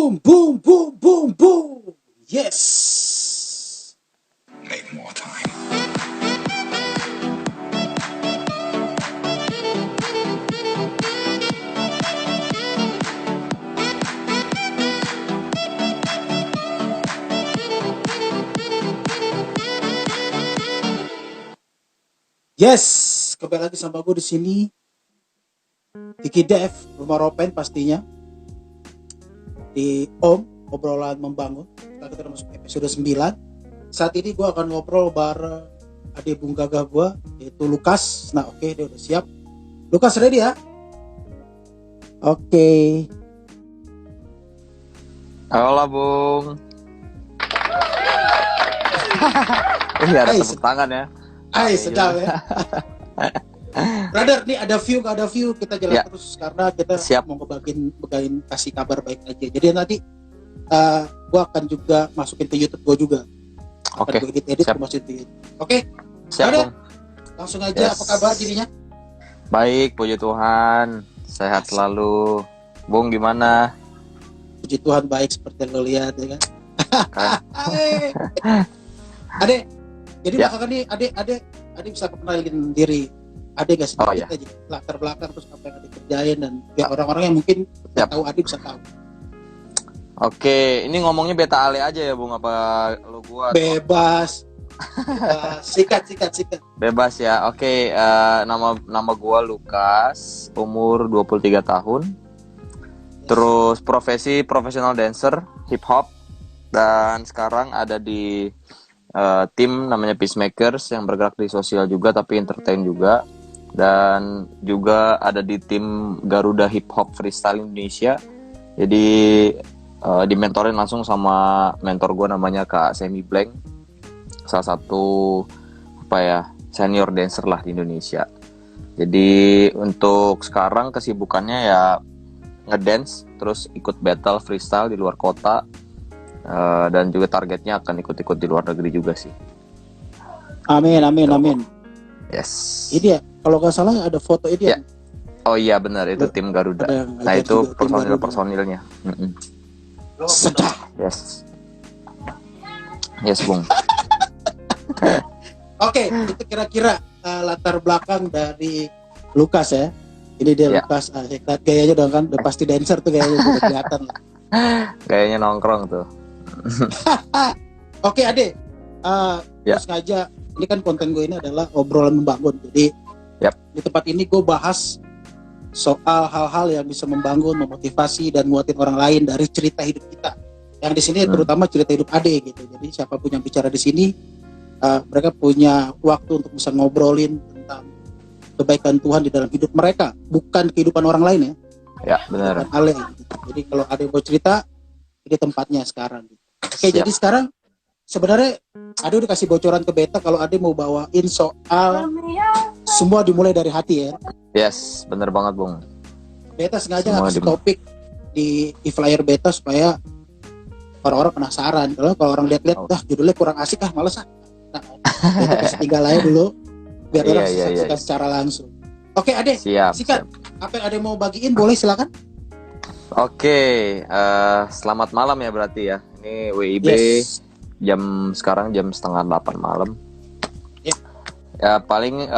Boom, boom, boom, boom, boom. Yes. Make more time. Yes, kembali lagi sama gue di sini. Kiki Dev, rumah Ropen pastinya. Di Om, obrolan membangun. Sekarang kita udah masuk episode 9. Saat ini gue akan ngobrol bareng adik bung gagah gue, yaitu Lukas. Nah oke, dia udah siap. Lukas ready ya? Oke. Halo Bung. Iya ada Hai, tepuk tangan ya. Hai, sedap ya. Brother, nih ada view gak ada view, kita jalan Ya. terus karena kita Siap. mau ngebagiin kasih kabar baik aja. Jadi nanti gue akan juga masukin ke YouTube gue juga. Oke. Gue edit Siap. masukin ke YouTube. Oke, Siap Ada? Bung. langsung aja. Yes. Apa kabar jadinya? Baik, puji Tuhan. Sehat selalu. Bung gimana? Puji Tuhan baik seperti lo lihat ya kan. Kan? Adek, jadi Ya. belakangan nih adek bisa kenalin diri. Adek gak sedikit Oh, iya. aja latar belakang terus apa yang adek kerjain dan ya orang-orang yang mungkin Siap. tahu adek bisa tahu. Oke, ini ngomongnya beta ale aja ya Bung, apa lo gua? Bebas. Sikat. Bebas ya. Oke, nama gua Lukas, umur 23 tahun. Terus profesional dancer hip hop, dan sekarang ada di tim namanya Peacemakers yang bergerak di sosial juga tapi entertain juga, dan juga ada di tim Garuda Hip Hop Freestyle Indonesia. Jadi dimentorin langsung sama mentor gue namanya Kak Semi Blank, salah satu senior dancer lah di Indonesia. Jadi untuk sekarang kesibukannya ya ngedance, terus ikut battle freestyle di luar kota, dan juga targetnya akan ikut-ikut di luar negeri juga sih. Amin. Yes. Ini ya, kalau nggak salah ada foto ini Ya. Oh iya benar, itu tim Garuda. Ada yang Nah ajak itu juga, tim Garuda. personilnya. Sedap. Yes Bung. Oke, itu kira-kira latar belakang dari Lukas ya. Ini dia Ya. Lukas, gayanya dong kan, udah pasti dancer tuh gayanya udah kelihatan lah. Kayaknya nongkrong tuh. Oke Ade, Ya. terus sengaja ini kan konten gue ini adalah obrolan membangun. Jadi Yap. di tempat ini gue bahas soal hal-hal yang bisa membangun, memotivasi dan nguatin orang lain dari cerita hidup kita. Yang di sini terutama cerita hidup Ade gitu. Jadi siapapun yang bicara di sini, mereka punya waktu untuk bisa ngobrolin tentang kebaikan Tuhan di dalam hidup mereka, bukan kehidupan orang lain ya. Ya benar. Bukan Ale gitu. Jadi kalau ada yang mau cerita, ini tempatnya sekarang. Gitu. Oke, Siap. jadi sekarang sebenarnya Ade udah kasih bocoran ke Beta kalau Ade mau bawain soal semua dimulai dari hati ya. Yes, benar banget Bung. Beta sengaja Semua kasih topik di flyer Beta supaya orang-orang penasaran. Kalau orang lihat-lihat, judulnya kurang asik males ah. Nah, Beta kasih 3 layar dulu biar orang saksikan secara langsung. Oke, Ade, Siap. sikat. Apa yang Ade mau bagiin boleh silakan. Oke, selamat malam ya berarti ya. Ini WIB Yes. sekarang jam 7:30 malam. Ya. Ya paling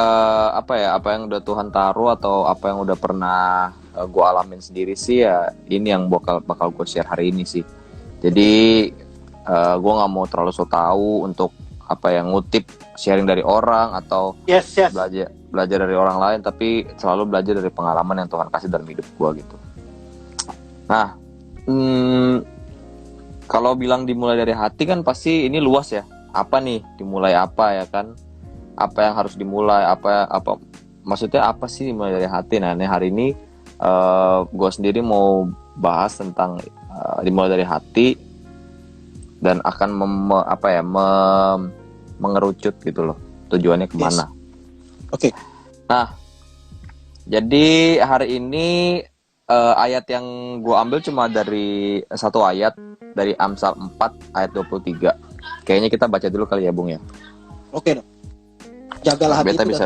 apa yang udah Tuhan taruh atau apa yang udah pernah gue alamin sendiri sih ya, ini yang bakal gue share hari ini sih. Jadi gue nggak mau terlalu so tahu untuk ngutip sharing dari orang atau Yes. belajar dari orang lain, tapi selalu belajar dari pengalaman yang Tuhan kasih dalam hidup gue gitu. Nah, kalau bilang dimulai dari hati kan pasti ini luas ya. Apa nih dimulai apa ya kan? Apa yang harus dimulai? Apa maksudnya apa sih dimulai dari hati? Nah, hari ini gue sendiri mau bahas tentang dimulai dari hati dan akan mengerucut gitu loh. Tujuannya kemana? Yes. Oke. Nah, jadi hari ini ayat yang gue ambil cuma dari satu ayat dari Amsal 4 ayat 23. Kayaknya kita baca dulu kali ya Bung ya. Oke dong. Jagalah hati Beta itu. bisa.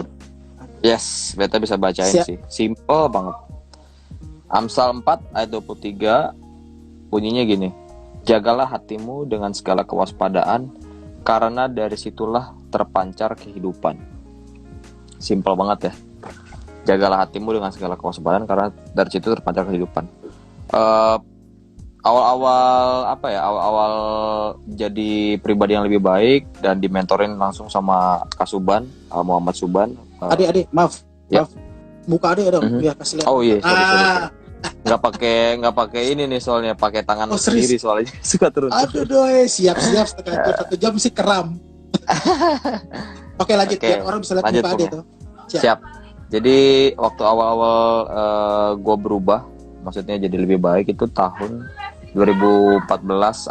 Yes, Beta bisa bacain Siap. sih. Simple banget. Amsal 4 ayat 23. bunyinya gini. Jagalah hatimu dengan segala kewaspadaan, karena dari situlah terpancar kehidupan. Simpel banget ya. Jagalah hatimu dengan segala kewaspadaan, karena dari situ terpancar kehidupan. Awal-awal jadi pribadi yang lebih baik dan dimentorin langsung sama Kak Suban, Muhammad Suban. Adik, maaf. Ya. Maaf. Muka adik dong, biar kasih lihat. Oh iya, sorry. Nggak pakai ini nih soalnya, pakai tangan sendiri soalnya suka turun. Aduh doi, siap-siap setengah 1 jam sih keram. Oke, lanjut. Biar orang bisa lihat muka adik tuh. Siap. Jadi waktu awal-awal gue berubah, maksudnya jadi lebih baik itu tahun 2014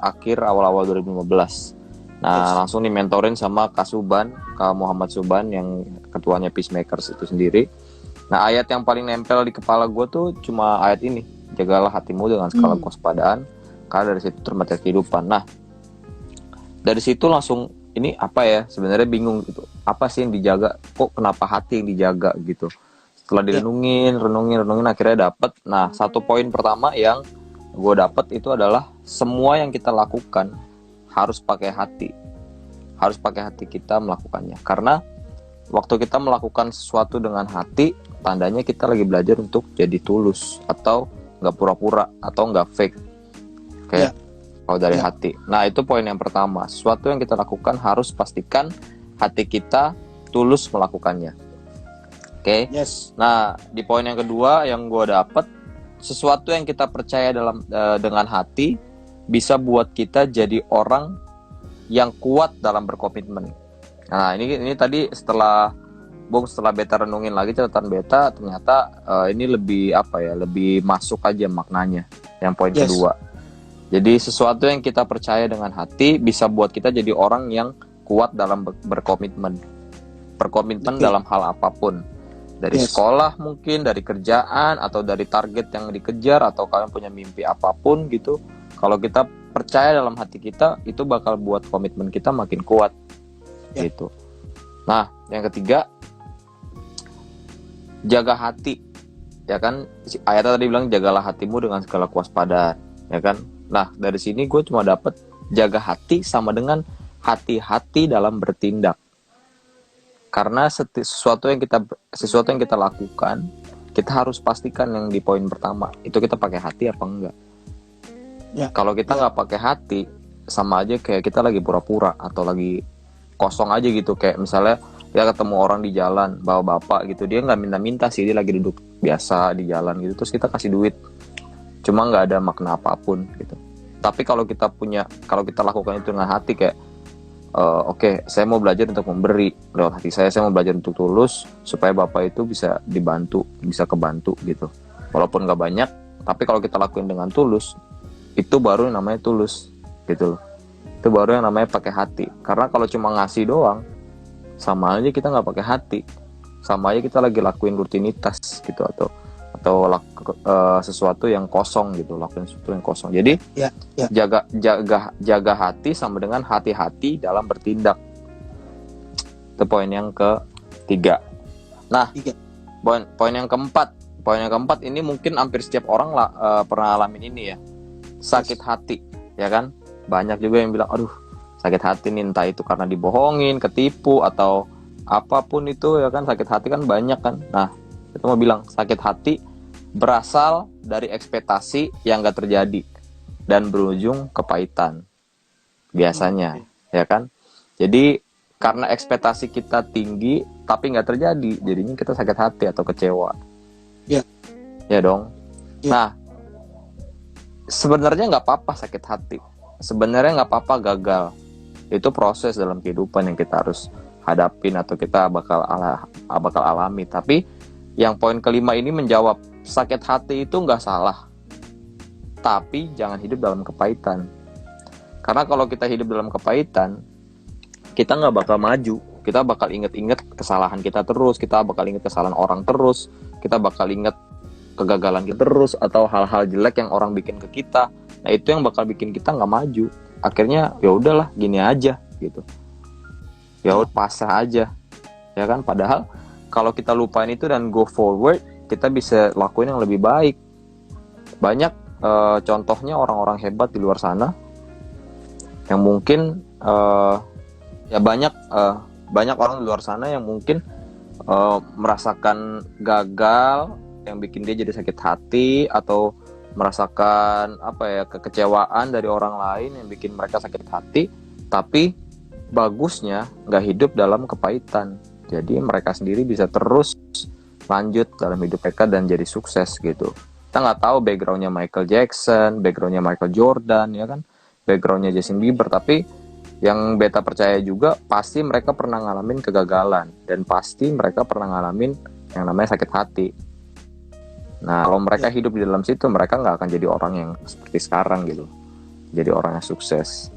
akhir awal-awal 2015. Nah, langsung dimentorin sama Kak Suban, Kak Muhammad Suban yang ketuanya Peacemakers itu sendiri. Nah, ayat yang paling nempel di kepala gue tuh cuma ayat ini. Jagalah hatimu dengan segala kewaspadaan, karena dari situ terpancar kehidupan. Nah, dari situ langsung ini apa ya, sebenarnya bingung gitu. Apa sih yang dijaga? Kok kenapa hati yang dijaga gitu? Setelah direnungin, akhirnya dapet. Nah, satu poin pertama yang gue dapet itu adalah semua yang kita lakukan harus pakai hati. Harus pakai hati kita melakukannya. Karena waktu kita melakukan sesuatu dengan hati, tandanya kita lagi belajar untuk jadi tulus atau nggak pura-pura atau nggak fake. Oke. Kalau dari hati. Nah, itu poin yang pertama. Sesuatu yang kita lakukan harus pastikan hati kita tulus melakukannya. Oke. Yes. Nah, di poin yang kedua yang gue dapet, sesuatu yang kita percaya dengan hati bisa buat kita jadi orang yang kuat dalam berkomitmen. Nah, ini tadi setelah beta renungin lagi catatan beta, ternyata ini lebih lebih masuk aja maknanya. Yang poin kedua. Jadi sesuatu yang kita percaya dengan hati bisa buat kita jadi orang yang kuat dalam berkomitmen. Berkomitmen dalam hal apapun. Dari sekolah mungkin, dari kerjaan, atau dari target yang dikejar, atau kalian punya mimpi apapun gitu. Kalau kita percaya dalam hati kita, itu bakal buat komitmen kita makin kuat. Gitu. Nah, yang ketiga, jaga hati. Ya kan, ayatnya tadi bilang jagalah hatimu dengan segala kewaspadaan. Ya kan. Nah, dari sini gue cuma dapet jaga hati sama dengan hati-hati dalam bertindak. Karena sesuatu yang kita lakukan, kita harus pastikan yang di poin pertama itu kita pakai hati apa enggak. Kalau kita nggak pakai hati, sama aja kayak kita lagi pura-pura atau lagi kosong aja gitu. Kayak misalnya kita ketemu orang di jalan, bawa bapak gitu, dia nggak minta-minta sih, dia lagi duduk biasa di jalan gitu, terus kita kasih duit, cuma nggak ada makna apapun gitu. Tapi kalau kita lakukan itu dengan hati kayak oke, saya mau belajar untuk memberi lewat hati saya mau belajar untuk tulus supaya bapak itu bisa dibantu, bisa kebantu gitu, walaupun nggak banyak, tapi kalau kita lakuin dengan tulus, itu baru yang namanya tulus gitu loh. Itu baru yang namanya pakai hati. Karena kalau cuma ngasih doang, sama aja kita nggak pakai hati, sama aja kita lagi lakuin rutinitas gitu, atau sesuatu yang kosong gitu, lakuin sesuatu yang kosong. Jadi jaga hati sama dengan hati-hati dalam bertindak. Itu poin yang ketiga. Nah, poin yang keempat ini mungkin hampir setiap orang pernah alamin ini ya, sakit hati, ya kan? Banyak juga yang bilang, aduh sakit hati nih, entah itu karena dibohongin, ketipu, atau apapun itu ya kan. Sakit hati kan banyak kan. Nah, itu mau bilang sakit hati berasal dari ekspektasi yang gak terjadi dan berujung kepahitan biasanya, ya kan. Jadi karena ekspektasi kita tinggi tapi gak terjadi, jadinya kita sakit hati atau kecewa. Ya dong. Nah, sebenarnya gak apa-apa sakit hati, sebenarnya gak apa-apa gagal. Itu proses dalam kehidupan yang kita harus hadapin atau kita bakal alami. Tapi yang poin kelima ini menjawab, sakit hati itu nggak salah, tapi jangan hidup dalam kepahitan. Karena kalau kita hidup dalam kepahitan, kita nggak bakal maju. Kita bakal inget-inget kesalahan kita terus, kita bakal inget kesalahan orang terus, kita bakal inget kegagalan kita terus, atau hal-hal jelek yang orang bikin ke kita. Nah, itu yang bakal bikin kita nggak maju. Akhirnya ya udahlah, gini aja gitu. Ya udah, pasrah aja, ya kan. Padahal kalau kita lupain itu dan go forward, kita bisa lakuin yang lebih baik. Banyak contohnya orang-orang hebat di luar sana yang mungkin ya banyak orang di luar sana yang mungkin merasakan gagal yang bikin dia jadi sakit hati, atau merasakan kekecewaan dari orang lain yang bikin mereka sakit hati, tapi bagusnya nggak hidup dalam kepahitan. Jadi mereka sendiri bisa terus lanjut dalam hidup mereka dan jadi sukses gitu. Kita nggak tahu backgroundnya Michael Jackson, backgroundnya Michael Jordan, ya kan, backgroundnya Justin Bieber, tapi yang beta percaya juga pasti mereka pernah ngalamin kegagalan dan pasti mereka pernah ngalamin yang namanya sakit hati. Nah, kalau mereka hidup di dalam situ, mereka nggak akan jadi orang yang seperti sekarang gitu, jadi orang yang sukses.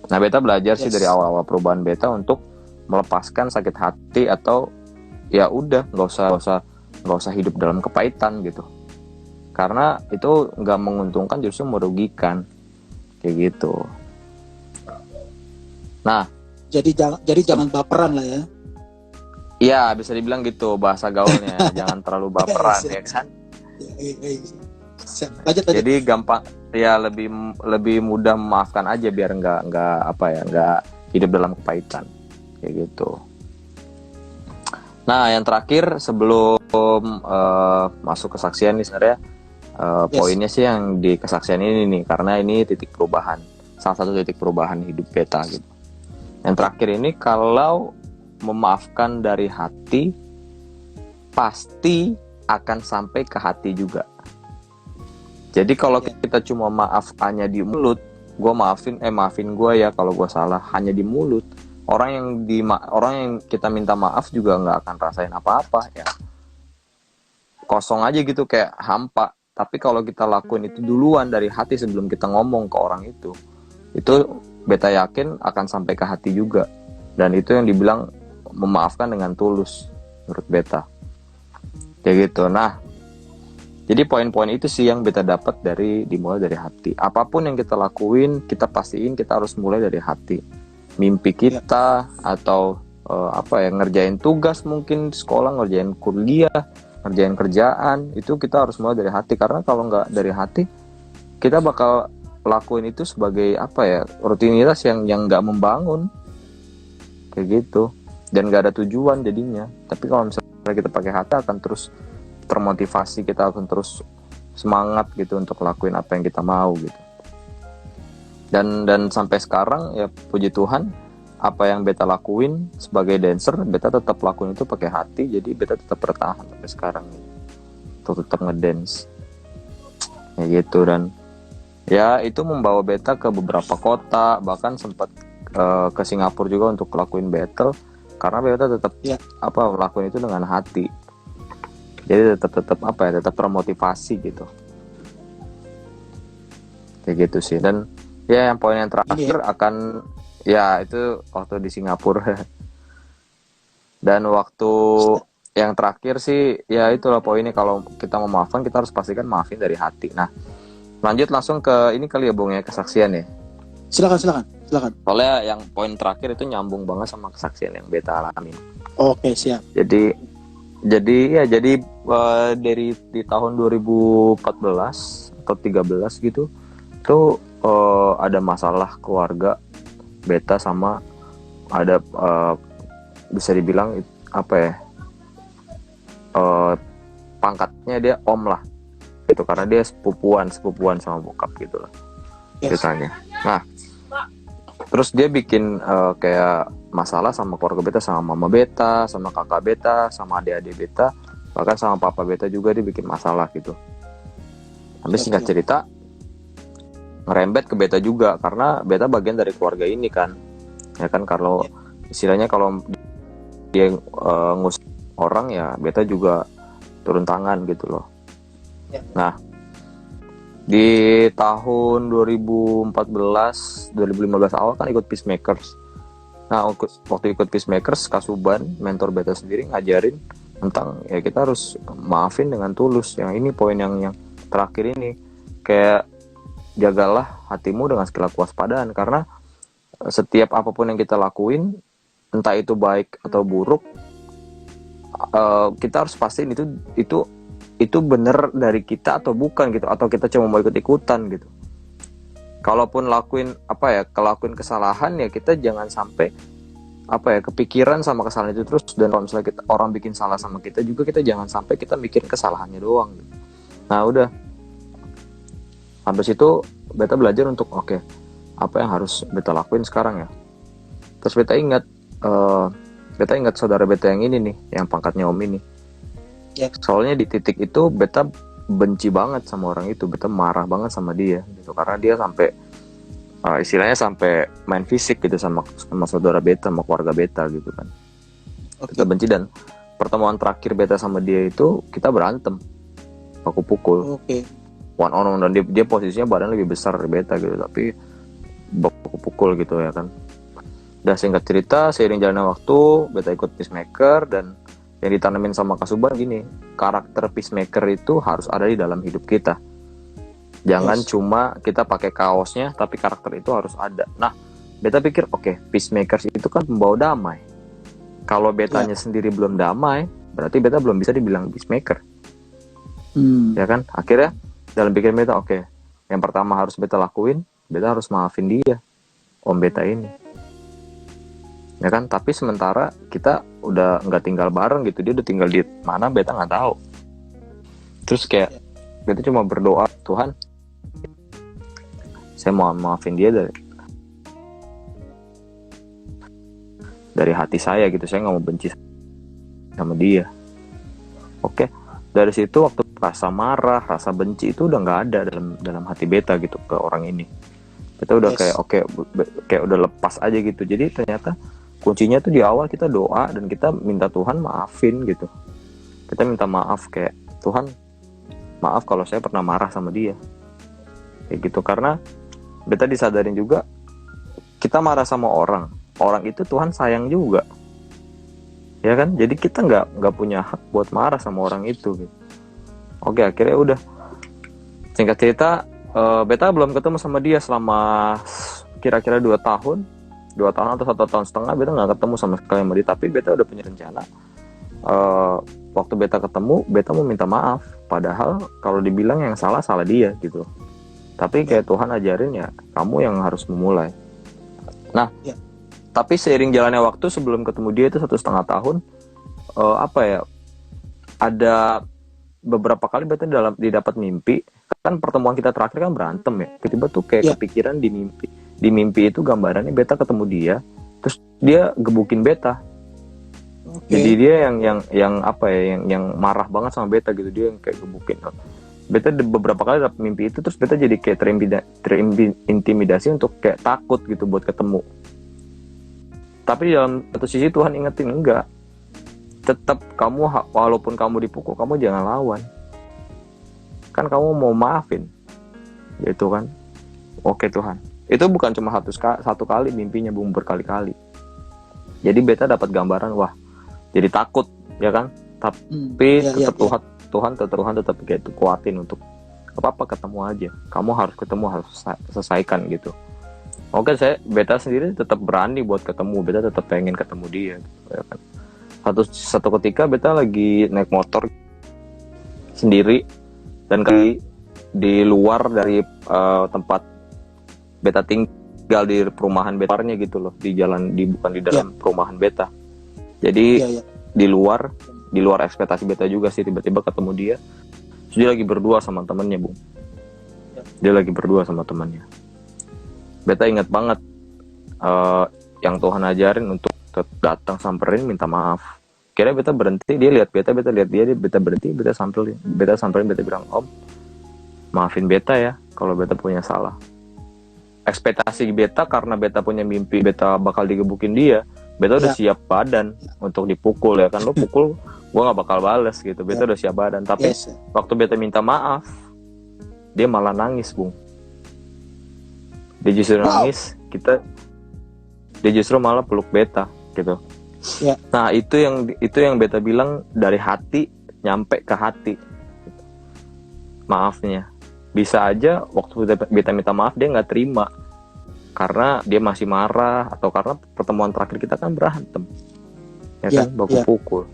Nah, beta belajar sih dari awal-awal perubahan beta untuk melepaskan sakit hati, atau ya udah nggak usah hidup dalam kepahitan gitu, karena itu nggak menguntungkan, justru merugikan kayak gitu. Nah, jadi jangan baperan lah ya. iya bisa dibilang gitu bahasa gaulnya. Jangan terlalu baperan ya kan. Lanjut. Jadi gampang ya, lebih mudah memaafkan aja biar nggak hidup dalam kepahitan kayak gitu. Nah, yang terakhir sebelum masuk kesaksian nih sebenarnya poinnya sih yang di kesaksian ini nih, karena ini titik perubahan, salah satu titik perubahan hidup beta gitu. Yang terakhir ini, kalau memaafkan dari hati pasti akan sampai ke hati juga. Jadi kalau kita cuma maaf hanya di mulut, gue maafin gue ya kalau gue salah, hanya di mulut, orang yang kita minta maaf juga nggak akan rasain apa-apa ya, kosong aja gitu, kayak hampa. Tapi kalau kita lakuin itu duluan dari hati sebelum kita ngomong ke orang itu beta yakin akan sampai ke hati juga, dan itu yang dibilang memaafkan dengan tulus menurut beta kayak gitu. Nah, jadi poin-poin itu sih yang beta dapat dimulai dari hati. Apapun yang kita lakuin, kita pastiin kita harus mulai dari hati. Mimpi kita atau ngerjain tugas, mungkin sekolah, ngerjain kuliah, ngerjain kerjaan, itu kita harus mulai dari hati. Karena kalau nggak dari hati, kita bakal lakuin itu sebagai rutinitas yang nggak membangun kayak gitu, dan nggak ada tujuan jadinya. Tapi kalau misalnya kita pakai hati, akan terus termotivasi, kita akan terus semangat gitu untuk lakuin apa yang kita mau gitu. Dan sampai sekarang ya puji Tuhan, apa yang beta lakuin sebagai dancer, beta tetap lakuin itu pakai hati. Jadi beta tetap bertahan sampai sekarang untuk tetap ngedance ya gitu. Dan ya itu membawa beta ke beberapa kota, bahkan sempat ke Singapura juga untuk lakuin battle, karena beta tetap lakuin itu dengan hati. Jadi tetap termotivasi gitu kayak gitu sih. Dan ya yang poin yang terakhir akan ya itu waktu di Singapura. Dan waktu yang terakhir sih ya itulah poinnya, kalau kita memaafkan, kita harus pastikan maafin dari hati. Nah, lanjut langsung ke ini kali ya Bung ya, kesaksian ya. Silakan. Soalnya yang poin terakhir itu nyambung banget sama kesaksian yang beta alami. Oke, siap. Jadi dari di tahun 2014 atau 13 gitu tuh ada masalah keluarga beta, sama ada bisa dibilang pangkatnya dia om lah gitu, karena dia sepupuan sama bokap gitu lah ceritanya. Nah, terus dia bikin kayak masalah sama keluarga beta, sama mama beta, sama kakak beta, sama adik-adik beta, bahkan sama papa beta juga dia bikin masalah gitu. Habis singkat cerita ngerembet ke beta juga, karena beta bagian dari keluarga ini kan. Ya kan, kalau istilahnya kalau dia ngusir orang ya beta juga turun tangan gitu loh. Nah, di tahun 2014 2015 awal kan ikut Peacemakers. Nah, waktu ikut Peacemakers, Kasuban, mentor beta sendiri ngajarin tentang ya kita harus maafin dengan tulus. Yang ini poin yang terakhir ini, kayak jagalah hatimu dengan segala kewaspadaan, karena setiap apapun yang kita lakuin, entah itu baik atau buruk, kita harus pastiin itu itu bener dari kita atau bukan gitu, atau kita cuma mau ikut-ikutan gitu. Kalaupun kelakuin kesalahan ya kita jangan sampai kepikiran sama kesalahan itu terus, dan kalau misalnya orang bikin salah sama kita juga, kita jangan sampai kita mikirin kesalahannya doang gitu. Nah udah, habis itu beta belajar untuk apa yang harus beta lakuin sekarang ya. Terus beta ingat saudara beta yang ini nih, yang pangkatnya om ini. Soalnya di titik itu beta benci banget sama orang itu, beta marah banget sama dia gitu, karena dia sampai istilahnya sampai main fisik gitu sama saudara beta, sama keluarga beta gitu kan. Kita benci, dan pertemuan terakhir beta sama dia itu kita berantem, aku pukul one on one, dan dia posisinya badan lebih besar dari beta gitu, tapi aku pukul gitu ya kan. Udah, singkat cerita, seiring jalannya waktu beta ikut peacemaker, dan yang ditanamin sama Kasuban gini, karakter peacemaker itu harus ada di dalam hidup kita. Jangan cuma kita pakai kaosnya, tapi karakter itu harus ada. Nah, beta pikir peacemakers itu kan pembawa damai. Kalau betanya sendiri belum damai, berarti beta belum bisa dibilang peacemaker. Ya kan? Akhirnya dalam pikiran beta, yang pertama harus beta lakuin, beta harus maafin dia, om beta ini. Ya kan? Tapi sementara kita udah nggak tinggal bareng gitu, dia udah tinggal di mana beta nggak tahu. Terus kayak beta cuma berdoa, Tuhan, saya mau maafin dia dari hati saya gitu, saya nggak mau benci sama dia. Dari situ waktu rasa marah, rasa benci itu udah nggak ada dalam hati beta gitu ke orang ini. Kita udah kayak udah lepas aja gitu. Jadi ternyata kuncinya tuh di awal kita doa dan kita minta Tuhan maafin gitu. Kita minta maaf, kayak Tuhan maaf kalau saya pernah marah sama dia, kayak gitu. Karena beta disadarin juga, kita marah sama orang itu Tuhan sayang juga, ya kan? Jadi kita nggak punya hak buat marah sama orang itu gitu. Akhirnya udah, singkat cerita, beta belum ketemu sama dia selama kira-kira 2 tahun atau 1 tahun setengah. Beta nggak ketemu sama sekali sama dia, tapi beta udah punya rencana, waktu beta ketemu, beta mau minta maaf, padahal kalau dibilang yang salah dia gitu. Tapi kayak Tuhan ajarin ya, kamu yang harus memulai. Nah, tapi seiring jalannya waktu, sebelum ketemu dia itu 1,5 tahun, ada beberapa kali beta didapat mimpi. Kan pertemuan kita terakhir kan berantem ya, tiba-tiba tuh kayak kepikiran di mimpi itu gambarannya beta ketemu dia, terus dia gebukin beta. Jadi dia yang marah banget sama beta gitu, dia yang kayak gebukin. Beta beberapa kali dapet mimpi itu, terus beta jadi kayak terintimidasi untuk kayak takut gitu buat ketemu. Tapi di dalam satu sisi Tuhan ingetin, enggak, tetap kamu, walaupun kamu dipukul, kamu jangan lawan, kan kamu mau maafin gitu kan. Tuhan, itu bukan cuma satu kali mimpinya, Bung, berkali-kali. Jadi beta dapat gambaran, wah, jadi takut ya kan. Tapi Tuhan tetap kayak itu kuatin untuk ketemu aja, kamu harus ketemu, harus selesaikan gitu. Beta sendiri tetap berani buat ketemu, beta tetap pengen ketemu dia ya kan. Satu ketika beta lagi naik motor sendiri, dan di luar dari tempat beta tinggal, di perumahan betanya gitu loh, bukan di dalam perumahan beta. Jadi di luar ekspektasi beta juga sih, tiba-tiba ketemu dia. Terus dia lagi berdua sama temennya, Bung. Dia lagi berdua sama temannya. Beta ingat banget yang Tuhan ajarin untuk datang samperin minta maaf. Kira beta berhenti, dia lihat beta lihat dia, beta berhenti, beta samperin, beta bilang, Om, maafin beta ya kalau beta punya salah. Ekspektasi beta karena beta punya mimpi beta bakal digebukin dia, beta udah siap badan untuk dipukul ya kan. Lo pukul, gua nggak bakal bales gitu. Beta udah siap badan. Tapi waktu beta minta maaf, dia malah nangis, Bung. Dia justru nangis, dia justru malah peluk beta gitu. Nah itu yang beta bilang, dari hati nyampe ke hati maafnya. Bisa aja waktu beta minta maaf dia nggak terima karena dia masih marah, atau karena pertemuan terakhir kita kan berantem ya kan, baku pukul.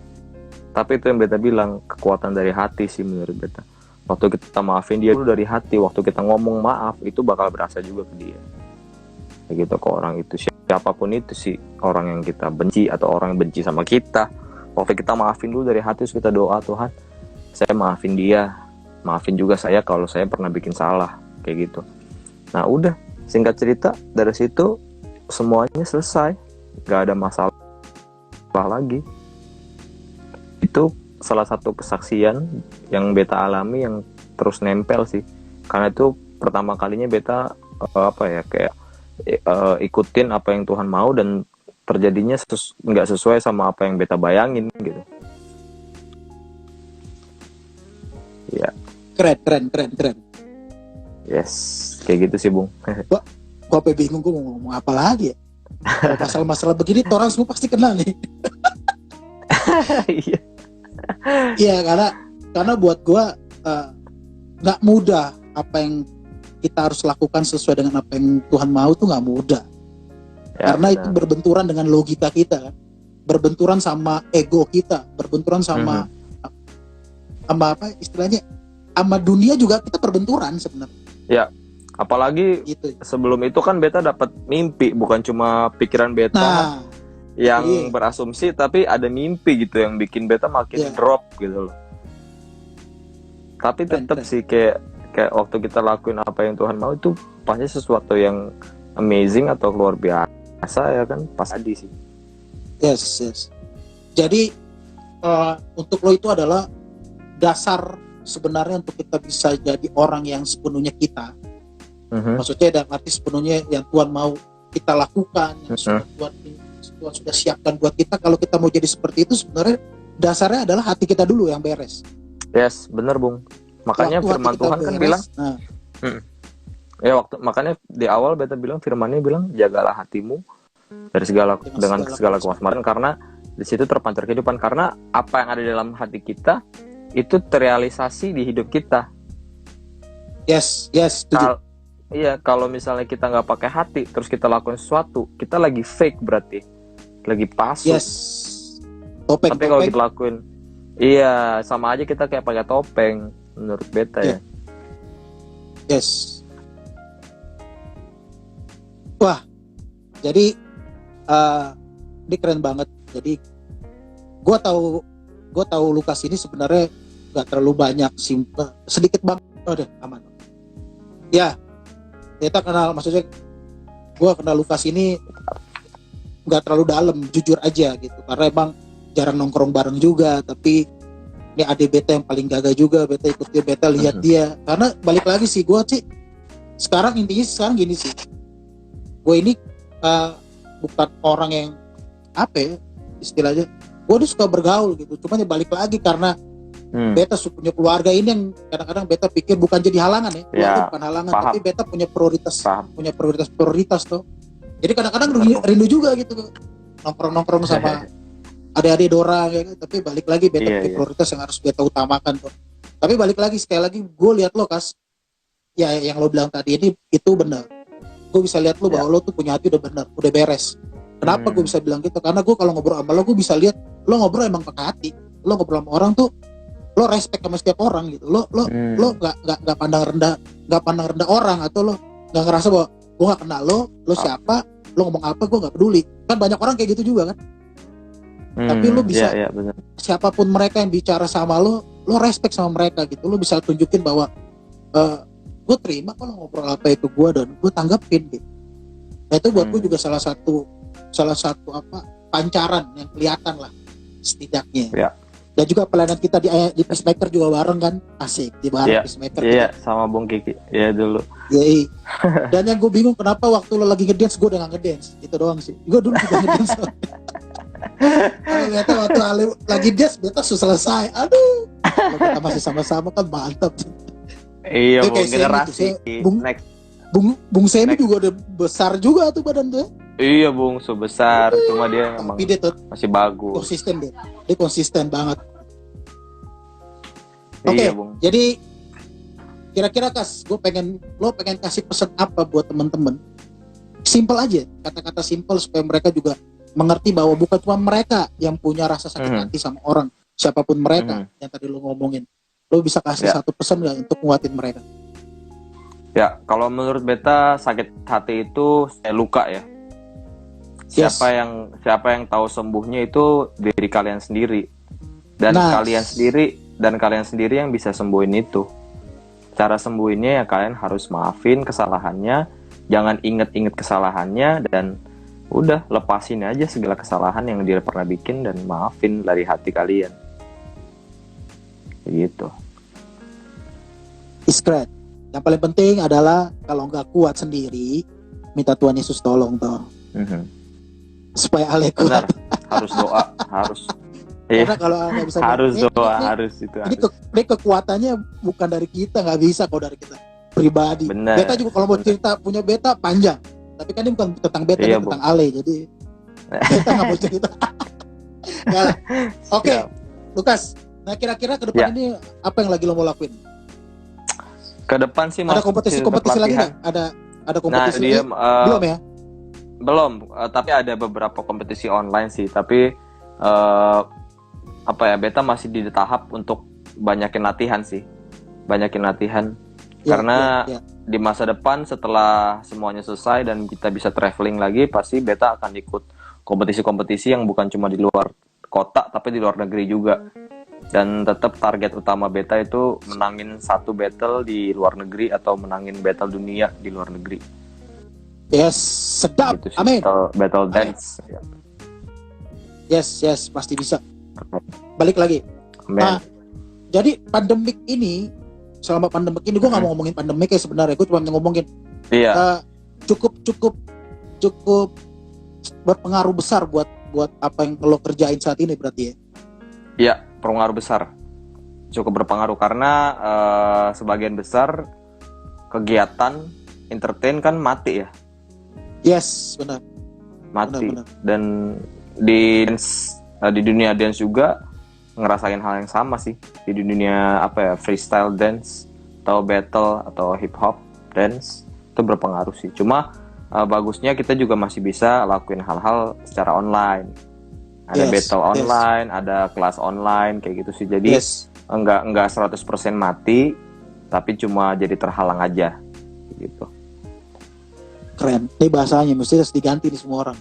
Tapi itu yang beta bilang, kekuatan dari hati sih menurut beta. Waktu kita maafin dia dulu dari hati, waktu kita ngomong maaf itu bakal berasa juga ke dia. Kayak gitu ke orang itu, siapapun itu sih, orang yang kita benci atau orang yang benci sama kita, waktu kita maafin dulu dari hati, terus kita doa, Tuhan saya maafin dia, maafin juga saya kalau saya pernah bikin salah, kayak gitu. Nah udah, singkat cerita dari situ semuanya selesai, gak ada masalah lagi. Itu salah satu kesaksian yang beta alami yang terus nempel sih, karena itu pertama kalinya beta ikutin apa yang Tuhan mau dan terjadinya nggak sesuai sama apa yang beta bayangin gitu. Ya. Keren. Yes, kayak gitu sih Bung. Gua bingung gua mau ngomong apa lagi ya. Kalau masalah begini orang semua pasti kenal nih. Iya. Iya, karena buat gua nggak mudah apa yang kita harus lakukan sesuai dengan apa yang Tuhan mau tuh nggak mudah. Ya, karena itu berbenturan dengan logika kita kan, berbenturan sama ego kita, berbenturan sama apa istilahnya, sama dunia juga kita berbenturan sebenarnya. Ya, apalagi gitu. Sebelum itu kan beta dapat mimpi, bukan cuma pikiran beta yang berasumsi, tapi ada mimpi gitu yang bikin beta makin drop gitu loh. Tapi tetap sih kayak waktu kita lakuin apa yang Tuhan mau itu pasti sesuatu yang amazing atau luar biasa ya kan, pas tadi sih. Yes. Jadi untuk lo itu adalah dasar sebenarnya untuk kita bisa jadi orang yang sepenuhnya kita. Maksudnya dalam arti sepenuhnya yang Tuhan mau kita lakukan, yang sudah Tuhan sudah siapkan buat kita. Kalau kita mau jadi seperti itu sebenarnya dasarnya adalah hati kita dulu yang beres. Yes, bener Bung. Makanya firman Tuhan kan bilang, makanya di awal beta bilang, firmannya bilang jagalah hatimu dari segala kewaspadaan, karena di situ terpancar kehidupan. Karena apa yang ada dalam hati kita itu terrealisasi di hidup kita. Yes. Kalau misalnya kita nggak pakai hati, terus kita lakukan sesuatu, kita lagi fake berarti, lagi palsu. Yes. Topeng. Tapi kalau kita lakuin, iya sama aja kita kayak pakai topeng. Menurut beta ya. Yes. Wah, jadi ini keren banget. Jadi gue tahu Lukas ini sebenarnya nggak terlalu banyak, sedikit banget. Deh, aman. Ya, kita kenal, maksudnya gue kenal Lukas ini nggak terlalu dalam, jujur aja gitu. Karena emang jarang nongkrong bareng juga, tapi ini adik beta yang paling gagah juga, beta ikut dia, beta lihat dia. Karena balik lagi sih, gue sih sekarang gini sih, gue ini bukan orang yang apa ya istilahnya, gue udah suka bergaul gitu. Cuman ya balik lagi karena beta punya keluarga ini yang kadang-kadang beta pikir bukan jadi halangan ya, keluarga bukan halangan, paham. Tapi beta punya prioritas tuh. Jadi kadang-kadang rindu juga gitu nongkrong sama adik-adik dorang ya, tapi balik lagi beta punya prioritas yang harus beta utamakan tuh. Tapi balik lagi sekali lagi gue lihat lo Kas, ya yang lo bilang tadi ini itu benar. Gue bisa lihat lo bahwa lo tuh punya hati udah benar, udah beres. Kenapa gue bisa bilang gitu? Karena gue kalau ngobrol sama lo, gue bisa lihat lo ngobrol emang pakai hati. Lo ngobrol sama orang tuh lo respect sama setiap orang gitu. Lo nggak pandang rendah orang, atau lo nggak ngerasa bahwa gue nggak kenal lo siapa, lo ngomong apa gue nggak peduli. Kan banyak orang kayak gitu juga kan. Tapi lo bisa, siapapun mereka yang bicara sama lo respect sama mereka gitu. Lo bisa tunjukin bahwa gue terima kalau ngobrol apa itu gue, dan gue tanggapin gitu. Nah itu buat gue juga salah satu apa pancaran yang kelihatan lah setidaknya. Dan juga pelayanan kita di Peacemaker juga bareng kan, asik di bareng Peacemaker. Iya, sama Bung Kiki. Iya dulu. Iya. Dan yang gue bingung kenapa waktu lo lagi ngedance gue udah gak ngedance, itu doang sih. Gue dulu juga ngedance. Ternyata waktu Ale lagi dance beta selesai. Aduh. Kalau kita masih sama-sama kan mantap. Iya, Bung, generasi. Bung Semi juga udah besar juga tuh badan tuh. Iya, Bung, sebesar, cuma dia emang masih bagus. Konsisten dia konsisten banget. Iya, Oke, Bung. jadi kira-kira Kas, lo pengen kasih pesan apa buat teman-teman? Simple aja, kata-kata simple supaya mereka juga mengerti bahwa bukan cuma mereka yang punya rasa sakit hati sama orang, siapapun mereka yang tadi lu ngomongin. Lu bisa kasih satu pesan nggak untuk nguatin mereka? Ya, kalau menurut beta sakit hati itu luka ya. Siapa yang tahu sembuhnya itu diri kalian sendiri. Dan kalian sendiri yang bisa sembuhin itu. Cara sembuhinnya ya kalian harus maafin kesalahannya, jangan inget-inget kesalahannya, dan udah lepasin aja segala kesalahan yang dia pernah bikin dan maafin dari hati kalian. Gitu. Is great. Yang paling penting adalah kalau nggak kuat sendiri, minta Tuhan Yesus tolong toh. Supaya Ale kuat. Benar. Harus doa, harus. Karena kalau nggak bisa harus doa, harus itu. Ini kekuatannya bukan dari kita, nggak bisa kalau dari kita pribadi. Bener, beta juga kalau mau cerita punya beta panjang, tapi kan ini bukan tentang beta, ini tentang Ale, jadi beta nggak mau cerita. Oke, Lukas. Nah kira-kira ke depan ini apa yang lagi lo mau lakuin? Ke depan sih ada kompetisi lagi nggak? Ada kompetisi belum ya? Belum, tapi ada beberapa kompetisi online sih. Tapi beta masih di tahap untuk banyakin latihan sih, karena di masa depan setelah semuanya selesai dan kita bisa traveling lagi, pasti beta akan ikut kompetisi-kompetisi yang bukan cuma di luar kota tapi di luar negeri juga. Dan tetap target utama beta itu menangin satu battle di luar negeri atau menangin battle dunia di luar negeri. Yes, sedap. Gitu sih, Amin. Battle dance. Yes, pasti bisa. Balik lagi. Amen. Nah, jadi pandemik ini, selama pandemik ini gue nggak mau ngomongin pandemik ya sebenarnya, gue cuma ngomongin cukup berpengaruh besar buat apa yang lo kerjain saat ini berarti ya? Iya, pengaruh besar, cukup berpengaruh karena sebagian besar kegiatan entertain kan mati ya. Yes, benar. Mati. Benar. Dan di dunia dance juga ngerasain hal yang sama sih. Di dunia freestyle dance atau battle atau hip hop dance itu berpengaruh sih. Cuma bagusnya kita juga masih bisa lakuin hal-hal secara online. Ada battle online, ada kelas online kayak gitu sih. Jadi enggak 100% mati, tapi cuma jadi terhalang aja gitu. Keren. Ini bahasanya mesti harus diganti di semua orang.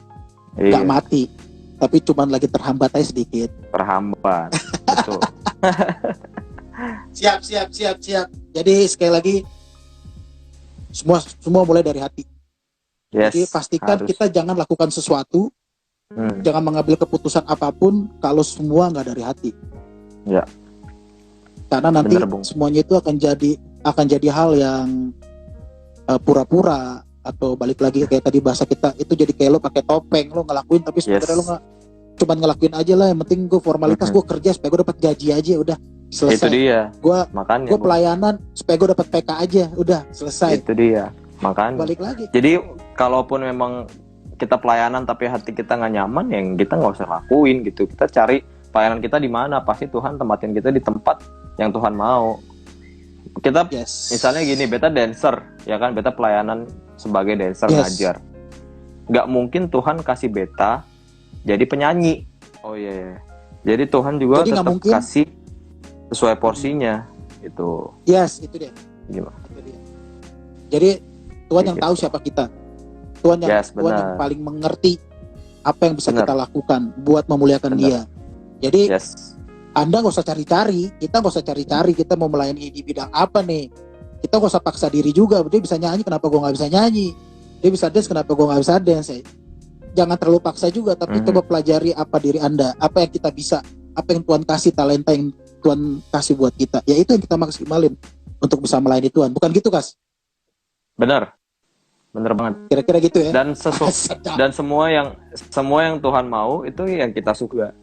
Enggak mati, tapi cuma lagi terhambat aja sedikit. Terhambat. Betul. Siap. Jadi sekali lagi semua mulai dari hati. Jadi pastikan kita jangan lakukan sesuatu, jangan mengambil keputusan apapun kalau semua nggak dari hati. Ya. Karena nanti semuanya itu akan jadi hal yang pura-pura, atau balik lagi kayak tadi bahasa kita itu jadi kayak lo pakai topeng, lo ngelakuin tapi sebenarnya lo nggak, cuman ngelakuin aja lah, yang penting gue formalitas, gue kerja supaya gue dapat gaji aja, udah selesai. Itu dia. Gue pelayanan supaya gue dapat PK aja, udah selesai. Itu dia. Makanya. Balik lagi. Jadi kalaupun memang kita pelayanan tapi hati kita nggak nyaman, yang kita nggak usah lakuin gitu. Kita cari pelayanan kita di mana, pasti Tuhan tempatin kita di tempat yang Tuhan mau. Kita misalnya gini, beta dancer, ya kan, beta pelayanan sebagai dancer ngajar. Nggak mungkin Tuhan kasih beta jadi penyanyi. Oh iya. Jadi Tuhan juga tetap kasih sesuai porsinya itu. Yes, itu dia. Gimana? Itu dia. Jadi Tuhan yang tahu siapa kita. Tuhan yang paling mengerti apa yang bisa kita lakukan buat memuliakan Dia. Jadi Anda nggak usah cari-cari, kita nggak usah cari-cari, kita mau melayani di bidang apa nih. Kita nggak usah paksa diri juga. Dia bisa nyanyi, kenapa gue nggak bisa nyanyi? Dia bisa dance, kenapa gue nggak bisa dance? Jangan terlalu paksa juga, tapi coba pelajari apa diri Anda, apa yang kita bisa, apa yang Tuhan kasih, talenta yang Tuhan kasih buat kita. Ya itu yang kita maksimalin untuk bisa melayani Tuhan. Bukan gitu, Kas? Benar banget. Kira-kira gitu ya. Dan semua yang Tuhan mau itu yang kita suka.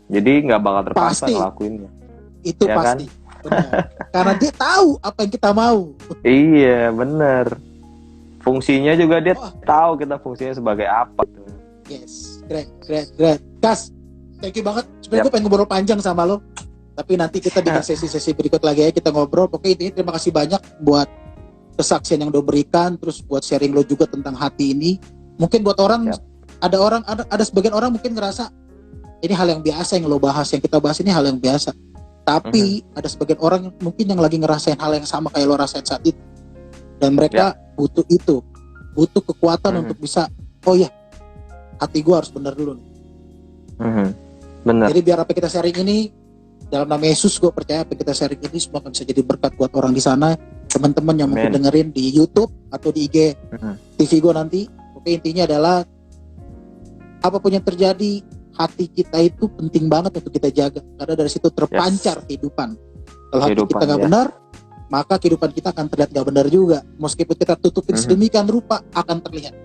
Jadi nggak bakal terpaksa ngelakuinnya. Itu ya pasti. Kan? Karena dia tahu apa yang kita mau. Iya, benar. Fungsinya juga dia tahu kita fungsinya sebagai apa. Yes, great. Kas, thank you banget. Sebenarnya gue pengen ngobrol panjang sama lo, tapi nanti kita di sesi-sesi berikut lagi ya kita ngobrol. Pokoknya intinya terima kasih banyak buat kesaksian yang udah berikan, terus buat sharing lo juga tentang hati ini. Mungkin buat orang, ada sebagian orang mungkin ngerasa ini hal yang biasa yang lo bahas, yang kita bahas ini hal yang biasa. Tapi ada sebagian orang mungkin yang lagi ngerasain hal yang sama kayak lo rasain saat itu. Dan mereka butuh itu. Butuh kekuatan untuk bisa, oh ya, hati gue harus benar dulu nih. Benar. Jadi biar apa kita sharing ini, dalam nama Yesus gue percaya apa kita sharing ini semua akan bisa jadi berkat buat orang di sana. Teman-teman yang mungkin dengerin di YouTube atau di IG TV gue nanti. Oke, intinya adalah apapun yang terjadi, hati kita itu penting banget untuk kita jaga, karena dari situ terpancar kehidupan. Kalau hati kita nggak benar, maka kehidupan kita akan terlihat nggak benar juga. Meskipun kita tutupin sedemikian rupa, akan terlihat.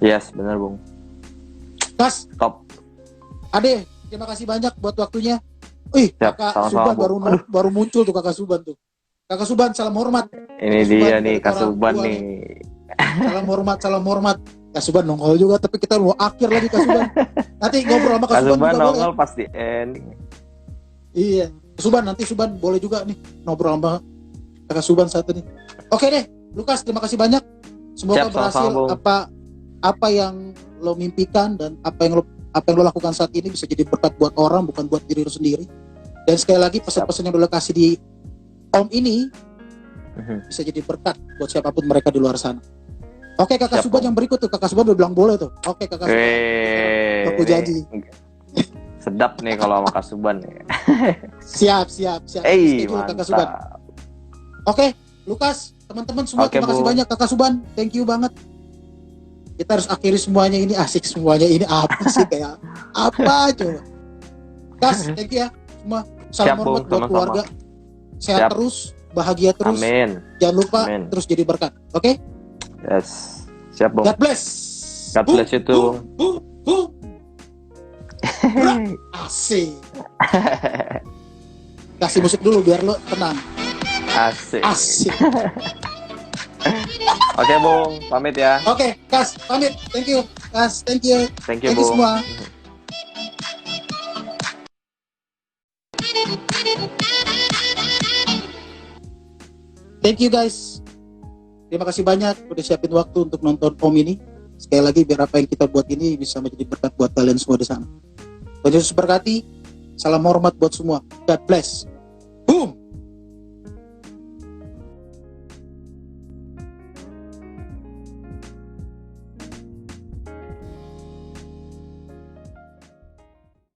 Yes, benar Bung. Kas, Top. Ade, terima kasih banyak buat waktunya. Wih, Kakak Suban baru muncul tuh Kakak Suban tuh. Kakak Suban, salam hormat. Ini Kakak dia Suban, nih, Kak Suban nih. Salam hormat. Kak Suban nongol juga, tapi kita mau akhir lagi Kak Suban. Nanti ngobrol sama Kak Suban juga nongol boleh. pas di ending. Iya, Suban nanti Suban boleh juga nih ngobrol sama Kakak Suban satu nih. Oke deh, Lukas, terima kasih banyak. Semoga berhasil apa yang lo mimpikan dan apa yang lo lakukan saat ini bisa jadi berkat buat orang, bukan buat diri lo sendiri. Dan sekali lagi pesan-pesan yang lo kasih di Om ini bisa jadi berkat buat siapapun mereka di luar sana. Oke, Kakak Suban yang berikut tuh, Kakak Suban udah bilang boleh tuh. Oke, Kakak Suban, aku janji. Sedap nih kalau sama Kak Suban nih. Siap. Kakak Suban. Oke, Lukas, teman-teman semua, terima kasih banyak Kakak Suban. Thank you banget. Kita harus akhiri semuanya ini, asik semuanya ini apa sih, kayak apa coba. Kas, thank you ya semua. Salam hormat buat keluarga. Sehat terus, bahagia terus. Amin. Jangan lupa terus jadi berkat. Oke? Yes. Siap, Bung. God bless. God bless you too. Asik. Kasih musik dulu biar lo tenang. Asik. Oke, Bung, pamit ya. Oke, Kas, pamit. Thank you. Kas, thank you. Thank you, Bung. Semua. Thank you guys. Terima kasih banyak udah siapin waktu untuk nonton Om ini. Sekali lagi biar apa yang kita buat ini bisa menjadi berkat buat kalian semua di sana. Tuhan Yesus berkati. Salam hormat buat semua. God bless.